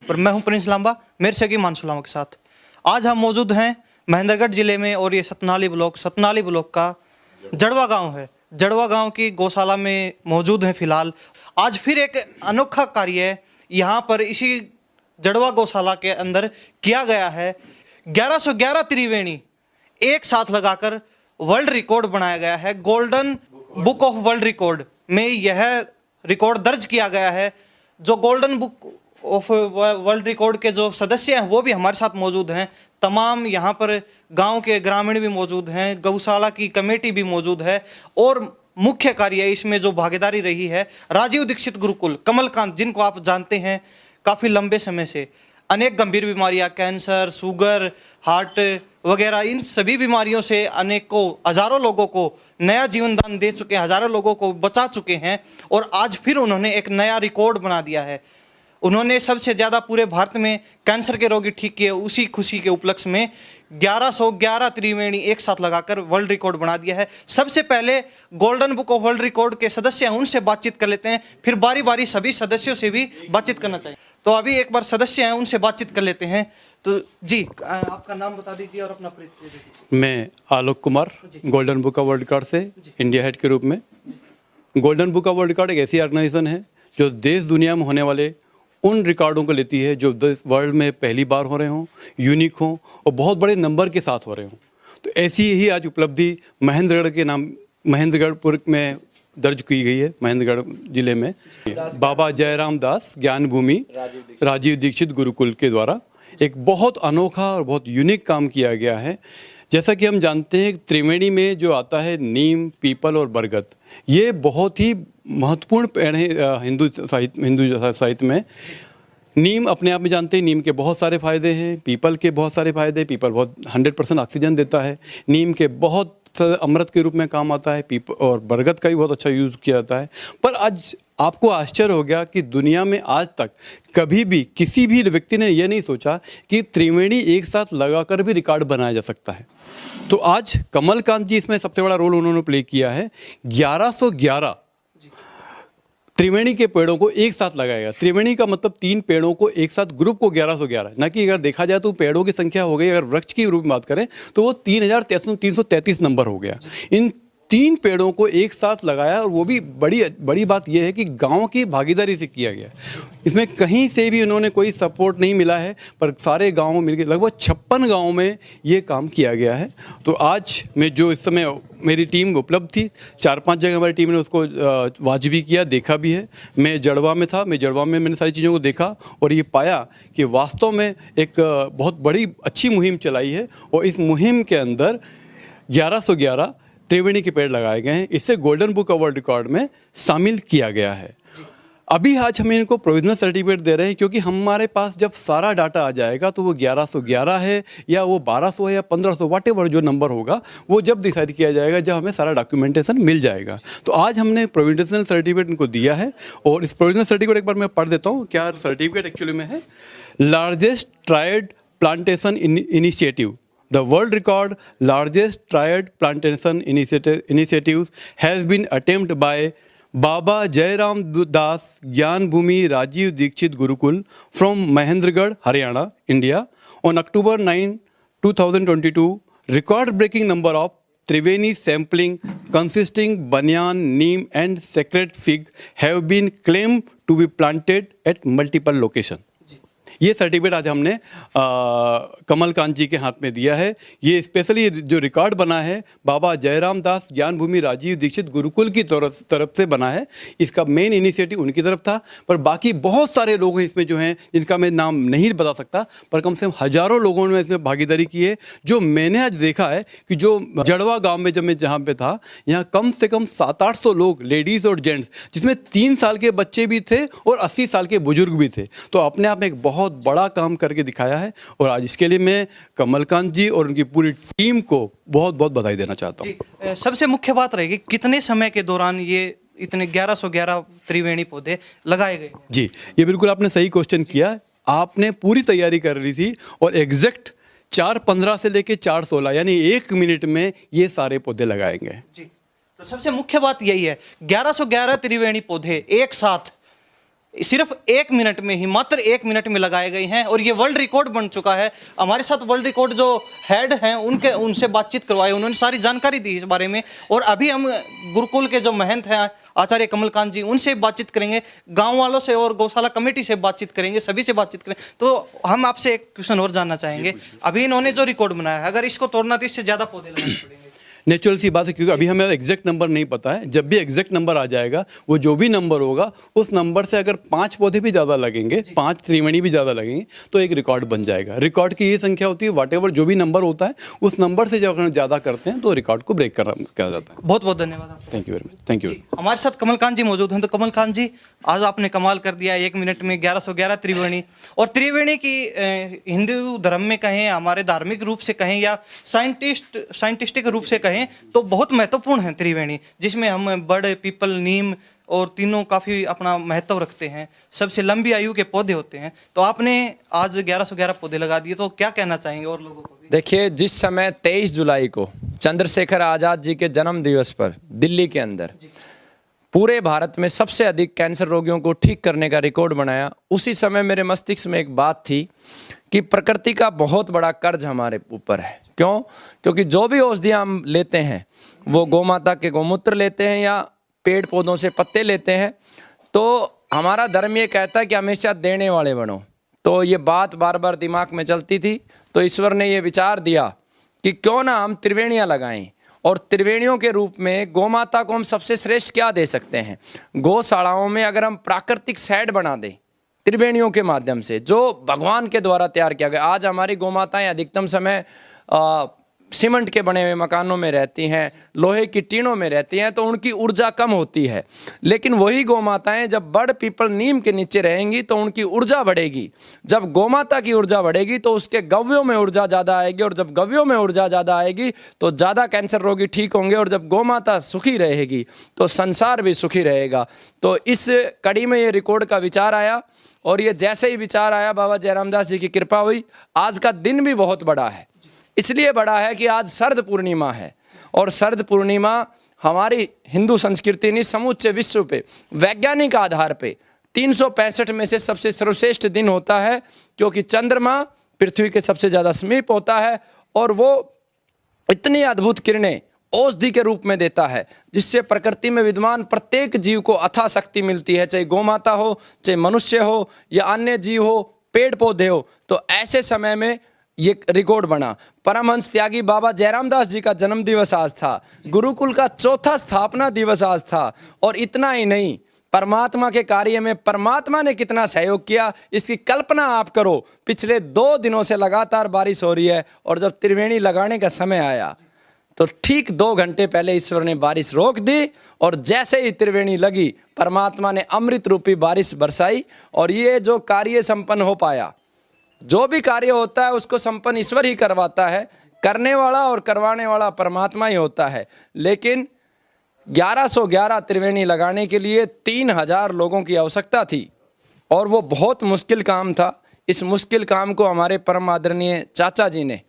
और मैं हूं प्रिंस लांबा, मेरे से मानसू लांबा के साथ। आज हम मौजूद हैं महेंद्रगढ़ जिले में और ये सतनाली ब्लॉक का जड़वा गांव है। जड़वा गांव की गौशाला में मौजूद है फिलहाल। आज फिर एक अनोखा कार्य यहाँ पर इसी जड़वा गौशाला के अंदर किया गया है। 1111 त्रिवेणी एक साथ लगाकर वर्ल्ड रिकॉर्ड बनाया गया है। Golden book of world record में यह रिकॉर्ड दर्ज किया गया है। जो golden book of world record के जो सदस्य हैं वो भी हमारे साथ मौजूद हैं। तमाम यहाँ पर गांव के ग्रामीण भी मौजूद हैं, गौशाला की कमेटी भी मौजूद है और मुख्य कार्य इसमें जो भागीदारी रही है राजीव दीक्षित गुरुकुल कमलकांत, जिनको आप जानते हैं काफ़ी लंबे समय से अनेक गंभीर बीमारियां, कैंसर, शुगर, हार्ट वगैरह, इन सभी बीमारियों से अनेकों हजारों लोगों को नया जीवन दान दे चुके हैं, हजारों लोगों को बचा चुके हैं और आज फिर उन्होंने एक नया रिकॉर्ड बना दिया है। उन्होंने सबसे ज़्यादा पूरे भारत में कैंसर के रोगी ठीक किए। उसी खुशी के उपलक्ष्य में 1111 त्रिवेणी एक साथ लगाकर वर्ल्ड रिकॉर्ड बना दिया है। सबसे पहले golden book of world record के सदस्य हैं, उनसे बातचीत कर लेते हैं, फिर बारी बारी सभी सदस्यों से भी बातचीत करना चाहिए। तो अभी एक बार सदस्य हैं, उनसे बातचीत कर लेते हैं। तो जी, आपका नाम बता दीजिए और अपना परिचय दीजिए। मैं Alok Kumar, golden book of world record से इंडिया हेड के रूप में। Golden book of world record एक ऐसी ऑर्गेनाइजेशन है जो देश दुनिया में होने वाले उन रिकॉर्डों को लेती है जो वर्ल्ड में पहली बार हो रहे हों, यूनिक हों और बहुत बड़े नंबर के साथ हो रहे हों। तो ऐसी ही आज उपलब्धि महेंद्रगढ़ के नाम महेंद्रगढ़पुर में दर्ज की गई है। महेंद्रगढ़ जिले में बाबा जयराम दास ज्ञान भूमि राजीव दीक्षित गुरुकुल के द्वारा एक बहुत अनोखा और बहुत यूनिक काम किया गया है। जैसा कि हम जानते हैं त्रिवेणी में जो आता है नीम, पीपल और बरगद, ये बहुत ही महत्वपूर्ण पेड़ है हिंदू साहित्य में। नीम अपने आप में जानते हैं, नीम के बहुत सारे फ़ायदे हैं, पीपल के बहुत सारे फ़ायदे। पीपल बहुत 100% ऑक्सीजन देता है, नीम के बहुत अमृत के रूप में काम आता है, पीपल और बरगद का भी बहुत अच्छा यूज़ किया जाता है। पर आज आपको आश्चर्य हो गया कि दुनिया में आज तक कभी भी किसी भी व्यक्ति ने यह नहीं सोचा कि त्रिवेणी एक साथ लगाकर भी रिकॉर्ड बनाया जा सकता है। तो आज कमलकांत जी इसमें सबसे बड़ा रोल उन्होंने प्ले किया है। 1111 त्रिवेणी के पेड़ों को एक साथ लगाया गया। त्रिवेणी का मतलब 3 पेड़ों को एक साथ, ग्रुप को 1111, ना कि अगर देखा जाए तो पेड़ों की संख्या हो गई, अगर वृक्ष की रूप में बात करें तो वो 3,333 नंबर हो गया। इन 3 पेड़ों को एक साथ लगाया और वो भी बड़ी बात यह है कि गांव की भागीदारी से किया गया। इसमें कहीं से भी उन्होंने कोई सपोर्ट नहीं मिला है, पर सारे गांवों मिलकर लगभग 56 गांवों में ये काम किया गया है। तो आज मैं जो इस समय मेरी टीम उपलब्ध थी, 4-5 जगह हमारी टीम ने उसको वाजिबी किया, देखा भी है। मैं जड़वा में था, जड़वा में मैंने सारी चीज़ों को देखा और ये पाया कि वास्तव में एक बहुत बड़ी अच्छी मुहिम चलाई है और इस मुहिम के अंदर 1111 त्रिवेणी के पेड़ लगाए गए हैं। इससे golden book of world record में शामिल किया गया है। अभी आज हम इनको प्रोविजनल सर्टिफिकेट दे रहे हैं क्योंकि हमारे पास जब सारा डाटा आ जाएगा तो वो 1111 है या वो 1200 है या 1500, व्हाटएवर जो नंबर होगा वो जब डिसाइड किया जाएगा, जब हमें सारा डॉक्यूमेंटेशन मिल जाएगा। तो आज हमने प्रोविजनल सर्टिफिकेट इनको दिया है और इस प्रोविजनल सर्टिफिकेट एक बार मैं पढ़ देता हूँ क्या सर्टिफिकेट एक्चुअली में है। Largest triad plantation initiative, The world record largest triad plantation initiatives has been attempted by Baba Jairam Das Gyan Bhumi Rajiv Dikshit Gurukul from Mahendragarh, Haryana, India on October 9, 2022. Record-breaking number of Triveni sampling consisting banyan, neem and sacred fig have been claimed to be planted at multiple locations. ये certificate आज हमने कमलकांत जी के हाथ में दिया है। ये specially जो रिकॉर्ड बना है बाबा जयराम दास ज्ञान भूमि राजीव दीक्षित गुरुकुल की तरफ से बना है। इसका मेन इनिशिएटिव उनकी तरफ था, पर बाकी बहुत सारे लोग हैं इसमें जो हैं जिनका मैं नाम नहीं बता सकता, पर कम से कम हज़ारों लोगों ने इसमें भागीदारी की है। जो मैंने आज देखा है कि जो जड़वा गाँव में जब मैं जहाँ पे था, यहाँ कम से कम 700-800 लोग, लेडीज़ और जेंट्स, जिसमें 3 साल के बच्चे भी थे और 80 साल के बुजुर्ग भी थे। तो अपने आप में एक बहुत बड़ा काम करके दिखाया है और आज इसके लिए मैं कमलकांत जी और उनकी पूरी टीम को बहुत बहुत बधाई देना चाहता हूँ। सबसे मुख्य बात रहेगी कितने समय के दौरान ये इतने 1111 त्रिवेणी पौधे लगाए गए? जी, ये बिल्कुल आपने सही क्वेश्चन किया। आपने पूरी तैयारी कर ली थी और एग्जैक्ट 4:15 से लेके 4:16 यानी 1 मिनट में ये सारे पौधे लगाएंगे। जी, तो सबसे मुख्य बात यही है 1111 त्रिवेणी पौधे एक साथ सिर्फ 1 मिनट में ही, मात्र 1 मिनट में लगाए गए हैं और ये वर्ल्ड रिकॉर्ड बन चुका है। हमारे साथ वर्ल्ड रिकॉर्ड जो हेड हैं उनसे बातचीत करवाई, उन्होंने सारी जानकारी दी इस बारे में। और अभी हम गुरुकुल के जो महंत हैं आचार्य कमलकांत जी, उनसे बातचीत करेंगे, गांव वालों से और गौशाला कमेटी से बातचीत करेंगे, सभी से बातचीत करेंगे। तो हम आपसे एक क्वेश्चन और जानना चाहेंगे, अभी इन्होंने जो रिकॉर्ड बनाया है, अगर इसको तोड़ना तो इससे ज़्यादा पौधे लगाने पड़ेंगे। नेचुरल सी बात है, क्योंकि अभी हमें एग्जैक्ट नंबर नहीं पता है। जब भी एग्जैक्ट नंबर आ जाएगा, वो जो भी नंबर होगा उस नंबर से अगर 5 पौधे भी ज़्यादा लगेंगे, 5 त्रिवेणी भी ज़्यादा लगेंगे, तो एक रिकॉर्ड बन जाएगा। रिकॉर्ड की ये संख्या होती है, व्हाटएवर जो भी नंबर होता है उस नंबर से जब अगर ज़्यादा करते हैं तो रिकॉर्ड को ब्रेक किया जाता है। बहुत बहुत धन्यवाद आपका। Thank you very much. Thank you. हमारे साथ कमलकांत जी मौजूद हैं। तो कमलकांत जी, आज आपने कमाल कर दिया, 1 मिनट में 1111 त्रिवेणी। और त्रिवेणी की हिंदू धर्म में कहें, हमारे धार्मिक रूप से कहें या साइंटिस्टिक रूप से कहें तो बहुत महत्वपूर्ण है त्रिवेणी, जिसमें हम बड़, पीपल, नीम और तीनों काफ़ी अपना महत्व रखते हैं। सबसे लंबी आयु के पौधे होते हैं। तो आपने आज 1111 पौधे लगा दिए, तो क्या कहना चाहेंगे और लोगों को? देखिए, जिस समय 23 जुलाई को चंद्रशेखर आज़ाद जी के जन्म दिवस पर दिल्ली के अंदर पूरे भारत में सबसे अधिक कैंसर रोगियों को ठीक करने का रिकॉर्ड बनाया, उसी समय मेरे मस्तिष्क में एक बात थी कि प्रकृति का बहुत बड़ा कर्ज हमारे ऊपर है। क्यों? क्योंकि जो भी औषधियाँ हम लेते हैं, वो गौमाता के गौमूत्र लेते हैं या पेड़ पौधों से पत्ते लेते हैं, तो हमारा धर्म ये कहता है कि हमेशा देने वाले बनो। तो ये बात बार बार दिमाग में चलती थी, तो ईश्वर ने ये विचार दिया कि क्यों ना हम त्रिवेणियाँ लगाएं, और त्रिवेणियों के रूप में गौमाता को हम सबसे श्रेष्ठ क्या दे सकते हैं? गौशालाओं में अगर हम प्राकृतिक शेड बना दें त्रिवेणियों के माध्यम से, जो भगवान के द्वारा तैयार किया गया। आज हमारी गौमाताएं अधिकतम समय सीमेंट के बने हुए मकानों में रहती हैं, लोहे की टीनों में रहती हैं, तो उनकी ऊर्जा कम होती है। लेकिन वही गौमाताएं जब बड़, पीपल, नीम के नीचे रहेंगी तो उनकी ऊर्जा बढ़ेगी। जब गौमाता की ऊर्जा बढ़ेगी तो उसके गव्यों में ऊर्जा ज़्यादा आएगी, और जब गव्यों में ऊर्जा ज़्यादा आएगी तो ज़्यादा कैंसर रोगी ठीक होंगे, और जब गौमाता सुखी रहेगी तो संसार भी सुखी रहेगा। तो इस कड़ी में ये रिकॉर्ड का विचार आया, और ये जैसे ही विचार आया, बाबा जयराम दास जी की कृपा हुई। आज का दिन भी बहुत बड़ा है, इसलिए बड़ा है कि आज शरद पूर्णिमा है, और शरद पूर्णिमा हमारी हिंदू संस्कृति ने समूचे विश्व पे वैज्ञानिक आधार पे 365 में से सबसे सर्वश्रेष्ठ दिन होता है, क्योंकि चंद्रमा पृथ्वी के सबसे ज़्यादा समीप होता है, और वो इतनी अद्भुत किरणें औषधि के रूप में देता है, जिससे प्रकृति में विद्यमान प्रत्येक जीव को अथाह शक्ति मिलती है, चाहे गौमाता हो, चाहे मनुष्य हो या अन्य जीव हो, पेड़ पौधे हो। तो ऐसे समय में ये रिकॉर्ड बना। परमहंस त्यागी बाबा जयराम दास जी का जन्म दिवस आज था, गुरुकुल का 4था स्थापना दिवस आज था। और इतना ही नहीं, परमात्मा के कार्य में परमात्मा ने कितना सहयोग किया, इसकी कल्पना आप करो। पिछले 2 दिनों से लगातार बारिश हो रही है, और जब त्रिवेणी लगाने का समय आया तो ठीक 2 घंटे पहले ईश्वर ने बारिश रोक दी, और जैसे ही त्रिवेणी लगी, परमात्मा ने अमृत रूपी बारिश बरसाई, और ये जो कार्य संपन्न हो पाया। जो भी कार्य होता है उसको संपन्न ईश्वर ही करवाता है, करने वाला और करवाने वाला परमात्मा ही होता है। लेकिन 1111 त्रिवेणी लगाने के लिए 3000 लोगों की आवश्यकता थी, और वो बहुत मुश्किल काम था। इस मुश्किल काम को हमारे परम आदरणीय चाचा जी ने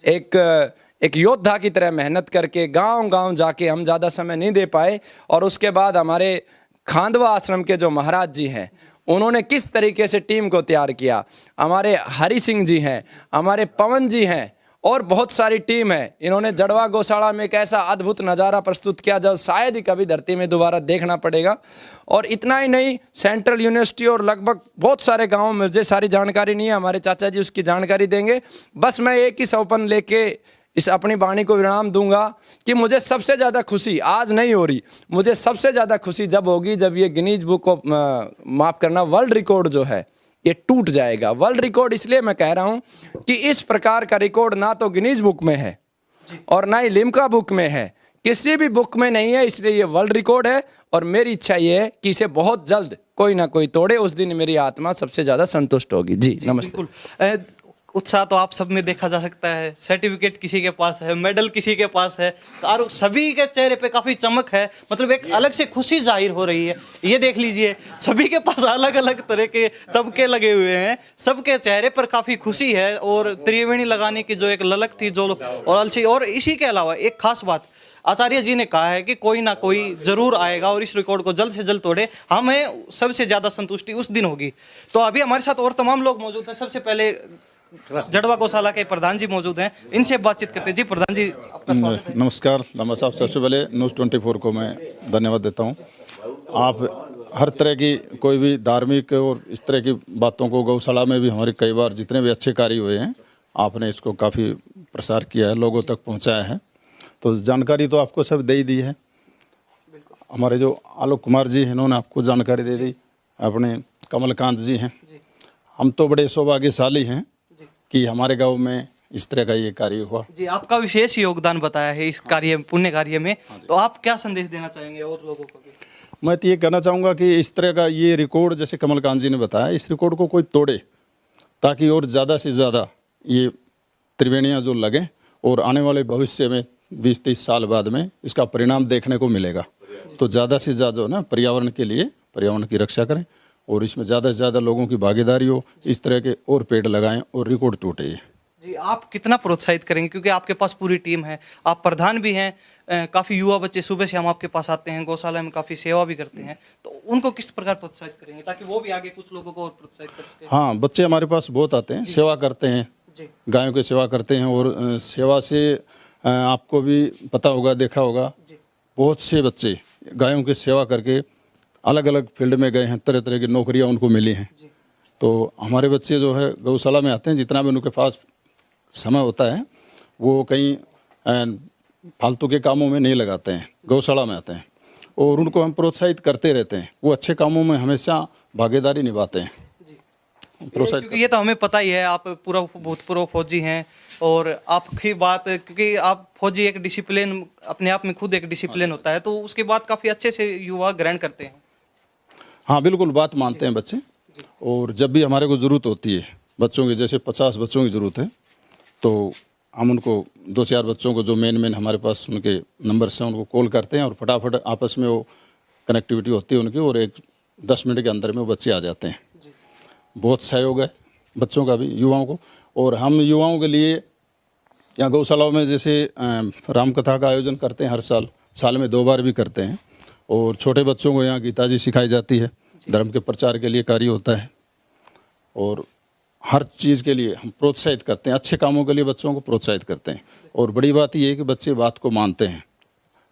एक योद्धा की तरह मेहनत करके गांव-गांव जाके, हम ज़्यादा समय नहीं दे पाए, और उसके बाद हमारे खांडवा आश्रम के जो महाराज जी हैं, उन्होंने किस तरीके से टीम को तैयार किया। हमारे हरि सिंह जी हैं, हमारे पवन जी हैं, और बहुत सारी टीम है। इन्होंने जड़वा गौशाला में एक ऐसा अद्भुत नज़ारा प्रस्तुत किया जो शायद ही कभी धरती में दोबारा देखना पड़ेगा। और इतना ही नहीं, सेंट्रल यूनिवर्सिटी और लगभग बहुत सारे गाँव में, मुझे सारी जानकारी नहीं है, हमारे चाचा जी उसकी जानकारी देंगे। बस मैं एक ही सौपन लेके इस अपनी वाणी को विराम दूंगा कि मुझे सबसे ज़्यादा खुशी आज नहीं हो रही, मुझे सबसे ज़्यादा खुशी जब होगी जब ये गिनीज बुक को माफ़ करना, वर्ल्ड रिकॉर्ड जो है ये टूट जाएगा। वर्ल्ड रिकॉर्ड इसलिए मैं कह रहा हूँ कि इस प्रकार का रिकॉर्ड ना तो गिनीज बुक में है और ना ही लिम्का बुक में है, किसी भी बुक में नहीं है, इसलिए ये वर्ल्ड रिकॉर्ड है। और मेरी इच्छा ये है कि इसे बहुत जल्द कोई ना कोई तोड़े, उस दिन मेरी आत्मा सबसे ज़्यादा संतुष्ट होगी। जी नमस्ते। उत्साह तो आप सब में देखा जा सकता है, सर्टिफिकेट किसी के पास है, मेडल किसी के पास है, और सभी के चेहरे पे काफ़ी चमक है, मतलब एक अलग से खुशी जाहिर हो रही है। ये देख लीजिए, सभी के पास अलग अलग तरह के तबके लगे हुए हैं, सबके चेहरे पर काफ़ी खुशी है। और त्रिवेणी लगाने की जो एक ललक थी, जो और इसी के अलावा एक खास बात, आचार्य जी ने कहा है कि कोई ना कोई जरूर आएगा और इस रिकॉर्ड को जल्द से जल्द तोड़े, हमें सबसे ज़्यादा संतुष्टि उस दिन होगी। तो अभी हमारे साथ और तमाम लोग मौजूद हैं। सबसे पहले जड़वा गौशाला के प्रधान जी मौजूद हैं, इनसे बातचीत करते हैं। जी प्रधान जी, आपका स्वागत है। नमस्कार लामा साहब, सबसे पहले न्यूज़ 24 को मैं धन्यवाद देता हूँ। आप हर तरह की कोई भी धार्मिक और इस तरह की बातों को, गौशाला में भी हमारे कई बार जितने भी अच्छे कार्य हुए हैं, आपने इसको काफ़ी प्रसार किया है, लोगों तक पहुँचाया है। तो जानकारी तो आपको सब दे ही दी है। हमारे जो आलोक कुमार जी हैं, इन्होंने आपको जानकारी दे दी, अपने कमलकांत जी हैं। हम तो बड़े सौभाग्यशाली हैं कि हमारे गांव में इस तरह का ये कार्य हुआ। जी, आपका विशेष योगदान बताया है इस कार्य, पुण्य कार्य में, तो आप क्या संदेश देना चाहेंगे और लोगों को भी? मैं तो ये कहना चाहूँगा कि इस तरह का ये रिकॉर्ड, जैसे कमलकांत जी ने बताया, इस रिकॉर्ड को कोई तोड़े, ताकि और ज़्यादा से ज़्यादा ये त्रिवेणियाँ जो लगें और आने वाले भविष्य में 20-30 साल बाद में इसका परिणाम देखने को मिलेगा। तो ज़्यादा से ज़्यादा जो ना पर्यावरण के लिए, पर्यावरण की रक्षा करें और इसमें ज़्यादा से ज़्यादा लोगों की भागीदारी हो, इस तरह के और पेड़ लगाएं और रिकॉर्ड टूटे। जी, आप कितना प्रोत्साहित करेंगे, क्योंकि आपके पास पूरी टीम है, आप प्रधान भी हैं, काफ़ी युवा बच्चे सुबह से हम आपके पास आते हैं, गौशाला में काफ़ी सेवा भी करते हैं, तो उनको किस प्रकार प्रोत्साहित करेंगे ताकि वो भी आगे कुछ लोगों को और प्रोत्साहित कर सकें? हाँ, बच्चे हमारे पास बहुत आते हैं, सेवा करते हैं, गायों की सेवा करते हैं। और सेवा से आपको भी पता होगा, देखा होगा, बहुत से बच्चे गायों की सेवा करके अलग अलग फील्ड में गए हैं, तरह तरह की नौकरियां उनको मिली हैं। तो हमारे बच्चे जो है गौशाला में आते हैं, जितना भी उनके पास समय होता है वो कहीं फालतू के कामों में नहीं लगाते हैं, गौशाला में आते हैं और उनको हम प्रोत्साहित करते रहते हैं। वो अच्छे कामों में हमेशा भागीदारी निभाते हैं, प्रोत्साहित। क्योंकि ये तो हमें पता ही है, आप पूरा भूतपूर्व फौजी हैं और आपकी बात, क्योंकि आप फौजी एक डिसिप्लिन अपने आप में खुद एक डिसिप्लिन होता है, तो उसके बाद काफ़ी अच्छे से युवा ग्रहण करते हैं। हाँ बिल्कुल, बात मानते हैं बच्चे। और जब भी हमारे को ज़रूरत होती है बच्चों की, जैसे 50 बच्चों की ज़रूरत है, तो हम उनको 2-4 बच्चों को जो मेन हमारे पास उनके नंबर से उनको कॉल करते हैं और फटाफट आपस में वो कनेक्टिविटी होती है उनकी, और 10 मिनट के अंदर में वो बच्चे आ जाते हैं। बहुत सहयोग है बच्चों का भी, युवाओं को। और हम युवाओं के लिए यहाँ गौशालाओं में जैसे रामकथा का आयोजन करते हैं, हर साल में 2 बार भी करते हैं। और छोटे बच्चों को यहाँ गीता जी सिखाई जाती है, धर्म के प्रचार के लिए कार्य होता है। और हर चीज़ के लिए हम प्रोत्साहित करते हैं, अच्छे कामों के लिए बच्चों को प्रोत्साहित करते हैं। और बड़ी बात ये है कि बच्चे बात को मानते हैं,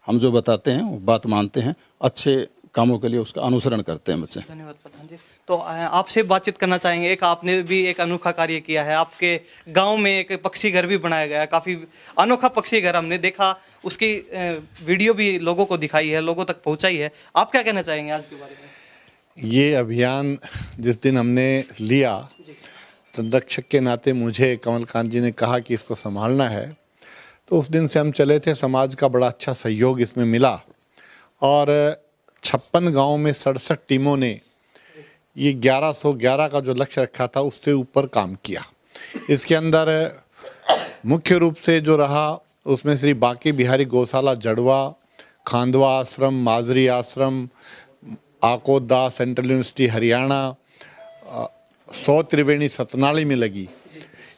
हम जो बताते हैं वो बात मानते हैं, अच्छे कामों के लिए उसका अनुसरण करते हैं बच्चे। धन्यवाद प्रधान जी। तो आपसे बातचीत करना चाहेंगे, एक आपने भी एक अनोखा कार्य किया है, आपके गांव में एक पक्षी घर भी बनाया गया है, काफ़ी अनोखा पक्षी घर हमने देखा, उसकी वीडियो भी लोगों को दिखाई है, लोगों तक पहुंचाई है। आप क्या कहना चाहेंगे आज के बारे में? ये अभियान जिस दिन हमने लिया, संरक्षक के नाते मुझे कमलकांत जी ने कहा कि इसको संभालना है, तो उस दिन से हम चले थे। समाज का बड़ा अच्छा सहयोग इसमें मिला और 56 गाँव में 67 टीमों ने ये 1111 का जो लक्ष्य रखा था उससे ऊपर काम किया। इसके अंदर मुख्य रूप से जो रहा उसमें श्री बांके बिहारी गौशाला जड़वा, खांडवा आश्रम, माजरी आश्रम, आकोदा, सेंट्रल यूनिवर्सिटी हरियाणा, 100 त्रिवेणी सतनाली में लगी।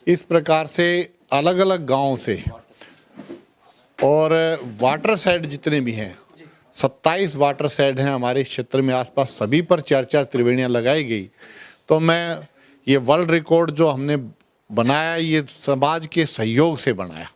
इस प्रकार से अलग अलग गाँव से और वाटर साइड जितने भी हैं, 27 वाटर साइड हैं हमारे क्षेत्र में, आसपास सभी पर 4-4 त्रिवेणियाँ लगाई गई। तो मैं ये वर्ल्ड रिकॉर्ड जो हमने बनाया, ये समाज के सहयोग से बनाया।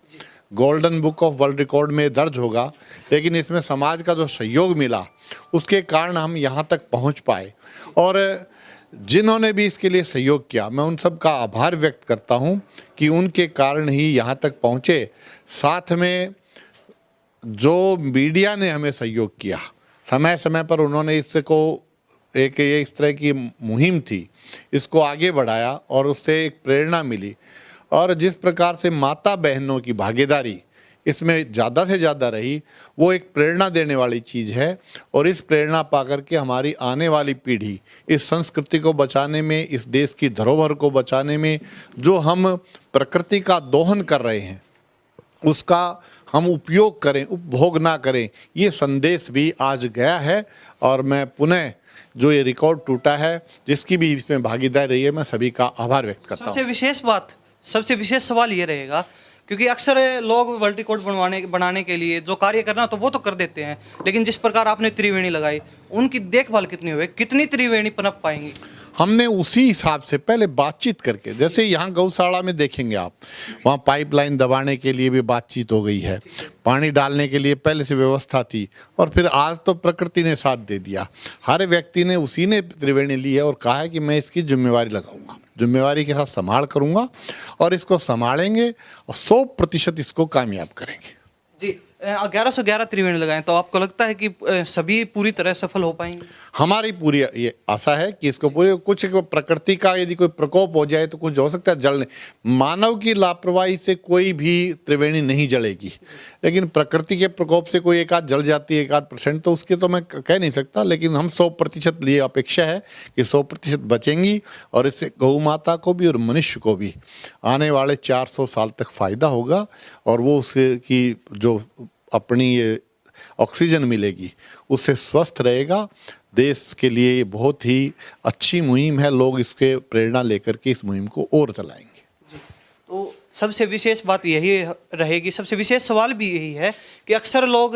Golden book of world record में दर्ज होगा, लेकिन इसमें समाज का जो सहयोग मिला उसके कारण हम यहाँ तक पहुँच पाए। और जिन्होंने भी इसके लिए सहयोग किया, मैं उन सब का आभार व्यक्त करता हूँ कि उनके कारण ही यहाँ तक पहुँचे। साथ में जो मीडिया ने हमें सहयोग किया, समय समय पर उन्होंने इसको एक ये इस तरह की मुहिम थी, इसको आगे बढ़ाया और उससे एक प्रेरणा मिली। और जिस प्रकार से माता बहनों की भागीदारी इसमें ज़्यादा से ज़्यादा रही, वो एक प्रेरणा देने वाली चीज़ है। और इस प्रेरणा पाकर के हमारी आने वाली पीढ़ी इस संस्कृति को बचाने में, इस देश की धरोहर को बचाने में, जो हम प्रकृति का दोहन कर रहे हैं उसका हम उपयोग करें, उपभोग ना करें, ये संदेश भी आज गया है। और मैं पुनः जो ये रिकॉर्ड टूटा है, जिसकी भी इसमें भागीदारी रही है, मैं सभी का आभार व्यक्त करता हूँ। सबसे विशेष सवाल ये रहेगा क्योंकि अक्सर लोग वर्ल्ड रिकॉर्ड बनाने के लिए जो कार्य करना तो वो तो कर देते हैं, लेकिन जिस प्रकार आपने त्रिवेणी लगाई, उनकी देखभाल कितनी हुई, कितनी त्रिवेणी पनप पाएंगी? हमने उसी हिसाब से पहले बातचीत करके, जैसे यहाँ गौशाला में देखेंगे आप, वहाँ पाइपलाइन दबाने के लिए भी बातचीत हो गई है, पानी डालने के लिए पहले से व्यवस्था थी, और फिर आज तो प्रकृति ने साथ दे दिया। हर व्यक्ति ने उसी ने त्रिवेणी ली है और कहा है कि मैं इसकी जिम्मेवारी लगाऊंगा, जिम्मेवारी के साथ संभाल करूंगा और इसको संभालेंगे और 100% इसको कामयाब करेंगे। जी, 1111 त्रिवेणी लगाएं, तो आपको लगता है कि सभी पूरी तरह सफल हो पाएंगे? हमारी पूरी ये आशा है कि इसको पूरे, कुछ प्रकृति का यदि कोई प्रकोप हो जाए तो कुछ हो सकता है जलने, मानव की लापरवाही से कोई भी त्रिवेणी नहीं जलेगी, लेकिन प्रकृति के प्रकोप से कोई एक आध जल जाती है, 1-8% तो उसके तो मैं कह नहीं सकता, लेकिन हम 100% लिए अपेक्षा है कि 100% बचेंगी और इससे गौ माता को भी और मनुष्य को भी आने वाले 400 साल तक फायदा होगा, और वो उसकी जो अपनी ये ऑक्सीजन मिलेगी उससे स्वस्थ रहेगा। देश के लिए ये बहुत ही अच्छी मुहिम है, लोग इसके प्रेरणा लेकर के इस मुहिम को और चलाएंगे। तो सबसे विशेष बात यही रहेगी, सबसे विशेष सवाल भी यही है कि अक्सर लोग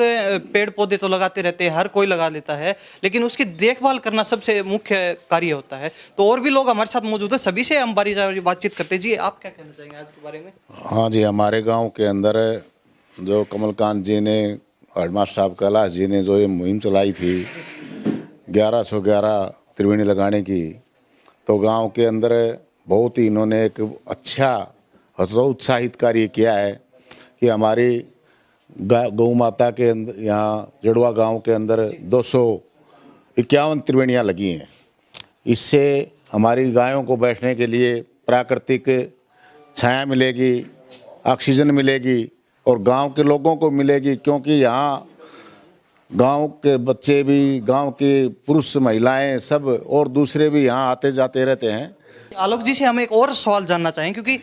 पेड़ पौधे तो लगाते रहते हैं, हर कोई लगा लेता है, लेकिन उसकी देखभाल करना सबसे मुख्य कार्य होता है। तो और भी लोग हमारे साथ मौजूद है, सभी से हम बातचीत करते हैं। जी, आप क्या कहना चाहेंगे आज के बारे में? हाँ जी, हमारे गांव के अंदर जो कमलकांत जी ने, हेडमास्टर साहब कैलाश जी ने जो ये मुहिम चलाई थी 1111 त्रिवेणी लगाने की, तो गांव के अंदर बहुत ही इन्होंने एक अच्छा उत्साहित कार्य किया है कि हमारी गौ माता के अंदर, यहाँ जड़वा गांव के अंदर 251 त्रिवेणियाँ लगी हैं। इससे हमारी गायों को बैठने के लिए प्राकृतिक छाया मिलेगी, ऑक्सीजन मिलेगी और गांव के लोगों को मिलेगी, क्योंकि यहाँ गांव के बच्चे भी, गांव के पुरुष महिलाएं सब और दूसरे भी यहाँ आते जाते रहते हैं। आलोक जी से हम एक और सवाल जानना चाहें, क्योंकि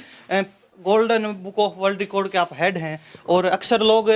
golden book of world record के आप हेड हैं और अक्सर लोग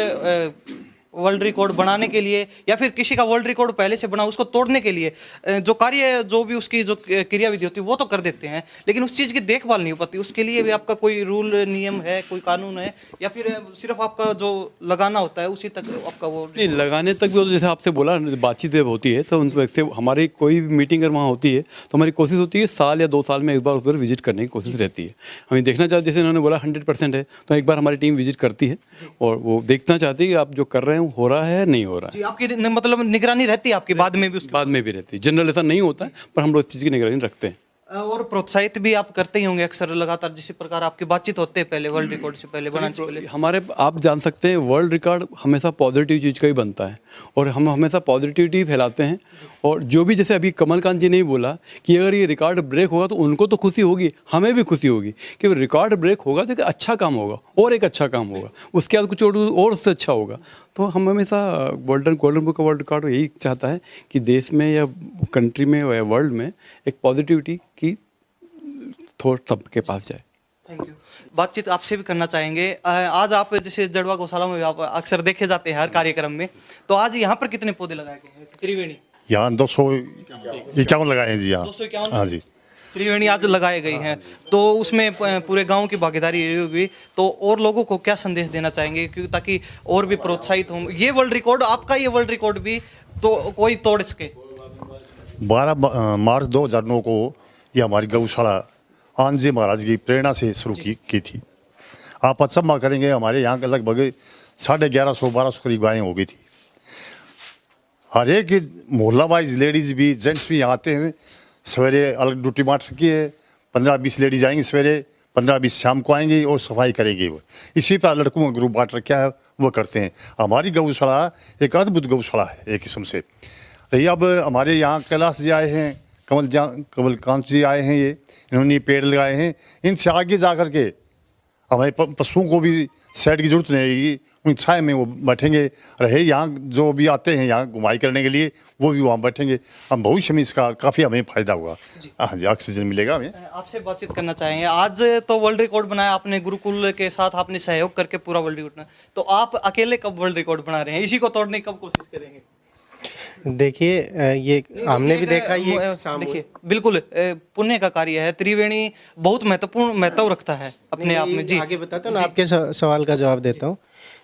वर्ल्ड रिकॉर्ड बनाने के लिए या फिर किसी का वर्ल्ड रिकॉर्ड पहले से बना उसको तोड़ने के लिए जो कार्य, जो भी उसकी जो क्रियाविधि होती है वो तो कर देते हैं, लेकिन उस चीज़ की देखभाल नहीं हो पाती। उसके लिए भी आपका कोई रूल नियम है, कोई कानून है, या फिर सिर्फ आपका जो लगाना होता है उसी तक आपका वो? नहीं, लगाने तक भी तो जैसे आपसे बोला, बातचीत जब होती है तो उनसे हमारी कोई भी मीटिंग अगर वहाँ होती है तो हमारी कोशिश होती है साल या 2 साल में एक बार उस पर विजिट करने की कोशिश रहती है। हमें देखना चाहते, जैसे उन्होंने बोला 100% है, तो एक बार हमारी टीम विजिट करती है और वो देखना चाहती है कि आप जो कर रहे हैं हो रहा है नहीं हो रहा है। जी, आपकी मतलब निगरानी रहती है आपकी बाद में भी? उसके बाद में भी रहती है, जनरल ऐसा नहीं होता है, पर हम लोग इस चीज़ की निगरानी रखते हैं। और प्रोत्साहित भी आप करते ही होंगे अक्सर लगातार, जिस प्रकार आपकी बातचीत होते हैं पहले वर्ल्ड रिकॉर्ड से पहले, बनाने से पहले। हमारे, आप जान सकते हैं, वर्ल्ड रिकॉर्ड हमेशा पॉजिटिव चीज़ का ही बनता है और हम हमेशा पॉजिटिविटी फैलाते हैं। और जो भी, जैसे अभी कमलकांत जी ने ही बोला कि अगर ये रिकॉर्ड ब्रेक होगा तो उनको तो खुशी होगी, हमें भी खुशी होगी कि रिकॉर्ड ब्रेक होगा तो एक अच्छा काम होगा और एक अच्छा काम होगा, उसके बाद कुछ और उससे अच्छा होगा। तो हम हमेशा golden book of world record यही चाहता है कि देश में या कंट्री में या वर्ल्ड में एक पॉजिटिविटी की थॉट सबके पास जाए। Thank you. बातचीत आपसे भी करना चाहेंगे। आज आप जैसे जड़वा गौशाला में आप अक्सर देखे जाते हैं हर कार्यक्रम में, तो आज यहाँ पर कितने पौधे लगाए गए हैं त्रिवेणी? यहाँ 251 लगाए हैं जी। यहाँ 251? हाँ जी, त्रिवेणी आज लगाए गई हैं, तो उसमें पूरे गांव की भागीदारी रही होगी, तो और लोगों को क्या संदेश देना चाहेंगे क्योंकि ताकि और भी प्रोत्साहित हों? ये वर्ल्ड रिकॉर्ड, आपका ये वर्ल्ड रिकॉर्ड भी तो कोई तोड़ सके। 12 मार्च 2009 को ये हमारी गौशाला आनजी महाराज की प्रेरणा से शुरू की थी। आप अचंभा करेंगे, हमारे यहाँ लगभग 1150-1200 करीब गायें हो गई थी। हर एक मोहल्ला वाइज लेडीज़ भी जेंट्स भी यहाँ आते हैं। सवेरे अलग ड्यूटी बांट रखी है, 15-20 लेडीज आएंगी सवेरे, 15-20 शाम को आएंगी और सफाई करेंगी। वो इसी पर लड़कों का ग्रुप बांट रखा है, वो करते हैं। हमारी गौशाला एक अद्भुत गौशाला है एक किस्म से रही। अब हमारे यहाँ कैलाश जी आए हैं, कमलकांत जी आए हैं, ये इन्होंने पेड़ लगाए हैं। इनसे आगे जा कर के हमारे पशुओं को भी सेट की जरूरत नहीं रहेगी, उन छाए में वो बैठेंगे रहे। यहाँ जो भी आते हैं यहाँ घुमाई करने के लिए वो भी वहाँ बैठेंगे। हम भविष्य में इसका काफ़ी हमें फ़ायदा होगा। हाँ जी, ऑक्सीजन मिलेगा हमें। आपसे बातचीत करना चाहेंगे। आज तो वर्ल्ड रिकॉर्ड बनाया आपने, गुरुकुल के साथ आपने सहयोग करके पूरा वर्ल्ड रिकॉर्ड, तो आप अकेले कब वर्ल्ड रिकॉर्ड बना रहे हैं? इसी को तोड़ने की कब कोशिश करेंगे? देखिए ये हमने भी देखा ये देखिए बिल्कुल पुण्य का कार्य है। त्रिवेणी बहुत महत्वपूर्ण महत्व रखता है अपने आप में। जी आगे बताता हूँ ना, आपके सवाल का जवाब देता हूँ।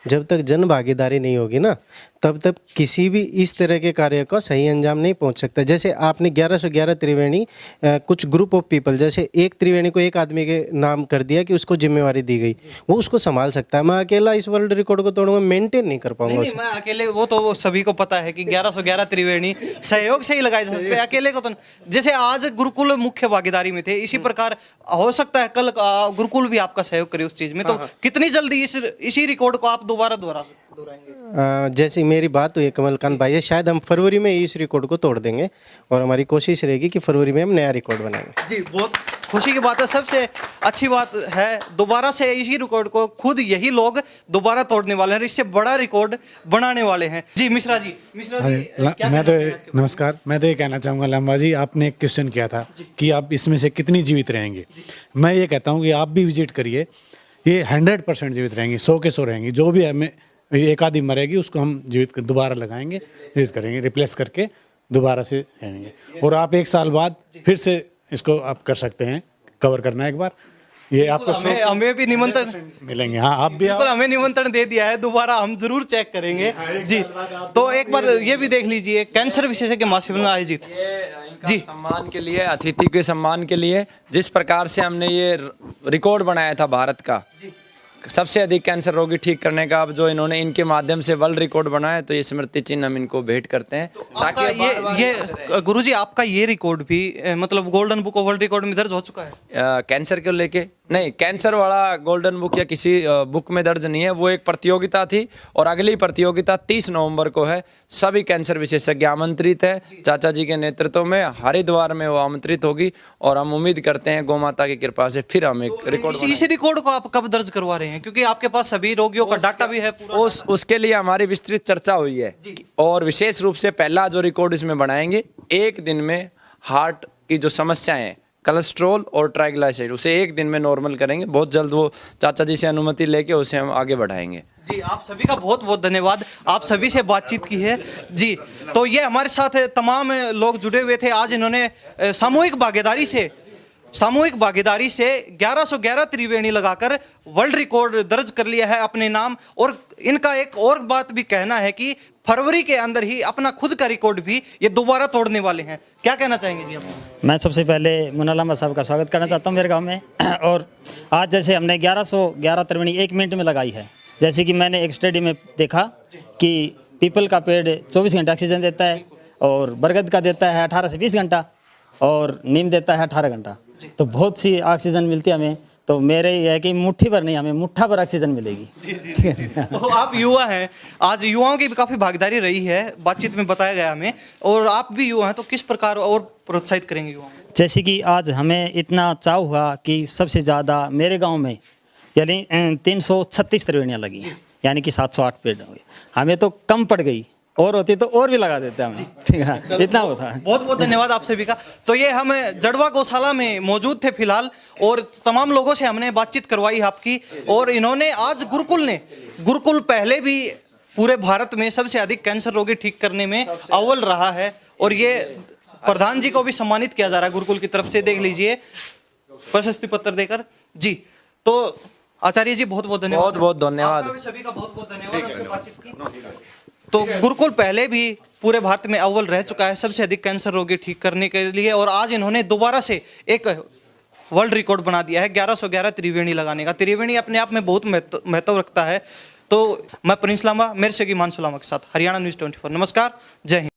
जब तक जन भागीदारी नहीं होगी ना, तब तक किसी भी इस तरह के कार्य को सही अंजाम नहीं पहुंच सकता। जैसे आपने 1111 त्रिवेणी कुछ ग्रुप ऑफ पीपल, जैसे एक त्रिवेणी को एक आदमी के नाम कर दिया कि उसको जिम्मेवारी दी गई, वो उसको संभाल सकता है। मैं अकेला इस वर्ल्ड रिकॉर्ड को तोड़ूंगा, मेंटेन नहीं कर पाऊंगा नहीं, मैं अकेले, वो तो सभी को पता है कि 1111 त्रिवेणी सहयोग से ही लगाए जा सकते हैं, अकेले को तो जैसे आज गुरुकुल मुख्य भागीदारी में थे, इसी प्रकार हो सकता है कल गुरुकुल भी आपका सहयोग करे उस चीज में। तो कितनी जल्दी इसी रिकॉर्ड को आप दोबारा दोहराएंगे? जैसे मेरी बात हुई है कमलकांत भाई, शायद हम फरवरी में इस रिकॉर्ड को तोड़ देंगे और हमारी कोशिश रहेगी कि फरवरी में हम नया रिकॉर्ड बनाएंगे। जी बहुत खुशी की बात है। सबसे अच्छी बात है दोबारा से इसी रिकॉर्ड को खुद यही लोग दोबारा तोड़ने वाले हैं, इससे बड़ा रिकॉर्ड बनाने वाले हैं। जी मिश्रा जी, नमस्कार। मैं तो ये कहना चाहूँगा लांबा जी, आपने एक क्वेश्चन किया था कि आप इसमें से कितनी जीवित रहेंगे। मैं ये कहता हूँ कि आप भी विजिट करिए, ये 100% जीवित रहेंगी, 100 के 100 रहेंगी। जो भी हमें एक आदमी मरेगी उसको हम जीवित दोबारा लगाएंगे, जीवित करेंगे, रिप्लेस करके दोबारा से रहेंगे। और आप 1 साल बाद फिर से इसको आप कर सकते हैं, कवर करना एक बार। ये आपको हमें भी निमंत्रण मिलेंगे। हाँ, आप भी बिल्कुल हमें निमंत्रण दे दिया है, दोबारा हम जरूर चेक करेंगे। जी तो एक बार ये भी देख लीजिए, कैंसर विशेषज्ञ महाशिविर आयोजित जी सम्मान के लिए, अतिथि के सम्मान के लिए जिस प्रकार से हमने ये रिकॉर्ड बनाया था भारत का सबसे अधिक कैंसर रोगी ठीक करने का, अब जो इन्होंने इनके माध्यम से वर्ल्ड रिकॉर्ड बनाया, तो ये स्मृति चिन्ह हम इनको भेंट करते हैं। ताकि ये गुरुजी आपका ये रिकॉर्ड भी मतलब golden book of world record में दर्ज हो चुका है? कैंसर को लेके नहीं, कैंसर वाला गोल्डन बुक या किसी बुक में दर्ज नहीं है। वो एक प्रतियोगिता थी और अगली प्रतियोगिता 30 नवंबर को है। सभी कैंसर विशेषज्ञ आमंत्रित है, चाचा जी के नेतृत्व में हरिद्वार में वो आमंत्रित होगी। और हम उम्मीद करते हैं गौ माता की कृपा से फिर हम एक रिकॉर्ड इस रिकॉर्ड को आप कब दर्ज करवा रहे हैं, क्योंकि आपके पास सभी रोगियों का डाटा भी है पूरा? उसके लिए हमारी विस्तृत चर्चा हुई है और विशेष रूप से पहला जो रिकॉर्ड इसमें बनाएंगे, एक दिन में हार्ट की जो समस्याएं हैं, कोलेस्ट्रॉल और ट्राइग्लिसराइड, उसे एक दिन में नॉर्मल करेंगे। बहुत जल्द वो चाचा जी से अनुमति लेके उसे हम आगे बढ़ाएंगे। जी आप सभी का बहुत बहुत धन्यवाद, आप सभी से बातचीत की है। जी तो ये हमारे साथ तमाम लोग जुड़े हुए थे। आज इन्होंने सामूहिक भागीदारी से 1111 त्रिवेणी लगाकर वर्ल्ड रिकॉर्ड दर्ज कर लिया है अपने नाम। और इनका एक और बात भी कहना है कि फरवरी के अंदर ही अपना खुद का रिकॉर्ड भी ये दोबारा तोड़ने वाले हैं। क्या कहना चाहेंगे जी आप? मैं सबसे पहले मुन्ना लांबा साहब का स्वागत करना चाहता हूँ मेरे गांव में। और आज जैसे हमने 1111 त्रिवेणी 1 मिनट में लगाई है, जैसे कि मैंने एक स्टडी में देखा कि पीपल का पेड़ 24 घंटा ऑक्सीजन देता है और बरगद का देता है 18 से 20 घंटा और नीम देता है 18 घंटा। तो बहुत सी ऑक्सीजन मिलती है हमें। तो मेरे ये है कि मुट्ठी भर नहीं, हमें मुट्ठा भर ऑक्सीजन मिलेगी। तो आप युवा हैं, आज युवाओं की भी काफ़ी भागीदारी रही है, बातचीत में बताया गया हमें। और आप भी युवा हैं, तो किस प्रकार और प्रोत्साहित करेंगे युवाओं को? जैसे कि आज हमें इतना चाव हुआ कि सबसे ज़्यादा मेरे गांव में यानी 336 त्रिवेणियाँ लगी, यानी कि 708 पेड़ हो गए। हमें तो कम पड़ गई, और होती तो और भी लगा देते हम। ठीक है, इतना होता है। बहुत बहुत धन्यवाद आप सभी का। तो ये हम जड़वा गौशाला में मौजूद थे फिलहाल, और तमाम लोगों से हमने बातचीत करवाई आपकी। और इन्होंने आज गुरुकुल पहले भी पूरे भारत में सबसे अधिक कैंसर रोगी ठीक करने में अव्वल रहा है। और ये प्रधान जी को भी सम्मानित किया जा रहा है गुरुकुल की तरफ से, देख लीजिए प्रशस्ति पत्र देकर। जी तो आचार्य जी बहुत बहुत धन्यवाद। बहुत बहुत धन्यवाद सभी का, बहुत बहुत धन्यवाद हमसे बातचीत की। तो गुरुकुल पहले भी पूरे भारत में अव्वल रह चुका है सबसे अधिक कैंसर रोगी ठीक करने के लिए। और आज इन्होंने दोबारा से एक वर्ल्ड रिकॉर्ड बना दिया है 1111 त्रिवेणी लगाने का। त्रिवेणी अपने आप में बहुत महत्व रखता है। तो मैं प्रिंस लांबा, मेरे से की मानसू लांबा के साथ हरियाणा न्यूज़ 24। नमस्कार, जय हिंद।